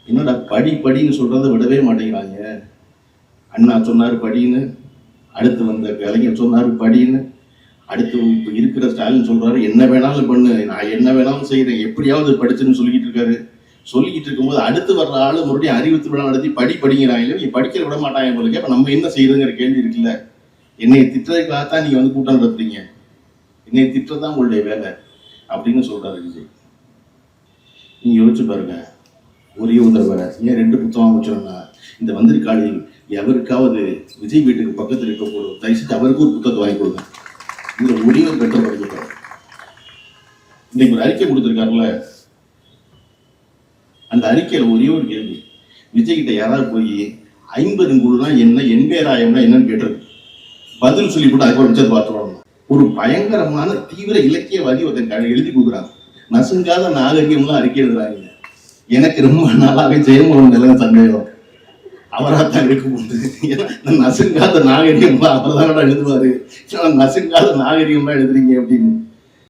என்னடா படின்னு சொல்றதை விடவே மாட்டேங்கிறாங்க. அண்ணா சொன்னார் படின்னு, அடுத்து வந்த கலைஞர் சொன்னார் படின்னு, அடுத்து இப்போ இருக்கிற ஸ்டாலின் சொல்றாரு என்ன வேணாலும் பண்ணு, நான் என்ன வேணாலும் செய்யறேன், எப்படியாவது படிச்சுன்னு சொல்லிக்கிட்டு இருக்காரு. சொல்லிக்கிட்டு இருக்கும்போது அடுத்து வர்ற ஆளு மறுபடியும் அறிவித்து விழா நடத்தி படிங்கிறாங்க. நீ படிக்க விட மாட்டாங்க உங்களுக்கு. அப்ப நம்ம என்ன செய்யறதுங்கிற கேள்வி இருக்குல்ல. என்னை திட்டுறதுக்காகத்தான் நீங்க வந்து கூட்டம் நடத்துறீங்க, என்னை திட்டுறதுதான் உங்களுடைய வேலை அப்படின்னு சொல்றாரு விஜய். நீங்க யோசிச்சு பாருங்க. ஒரே ஒரு தடவை ஏன் 2 புத்தகம் வச்சோம்னா, இந்த வந்திருக்காளில் எவருக்காவது விஜய் வீட்டுக்கு பக்கத்தில் இருக்க போதும் தயவுசெய்து அவருக்கு ஒரு புத்தகத்தை வாங்கி கொடுங்க. இந்த ஒரே ஒரு பெற்ற படிக்க இன்னைக்கு ஒரு அறிக்கை கொடுத்துருக்காருல, அந்த அறிக்கையில ஒரே ஒரு கேள்வி. விஜய் கிட்ட யாராவது போய் 50 குழுனா என்ன, எண்பேராயம்னா என்னன்னு கேட்டது பதில் சொல்லி போட்டு அதுக்கு வச்சது பார்த்துருவாங்க. ஒரு பயங்கரமான தீவிர இலக்கியவாதி ஒருத்தன் எழுதி கொடுக்குறாங்க. நசுங்காத நாகரிகம்லாம் அறிக்கை எழுதுறாங்க. எனக்கு ரொம்ப நாளாக ஜெயமோகன் நிலை சந்தேகம் அவராத்தான் இருக்கும்போது. நசுங்காத நாகரிகம் அவர் தானடா எழுதுவாரு, நசுங்காத நாகரிகம்லாம் எழுதுறீங்க அப்படின்னு.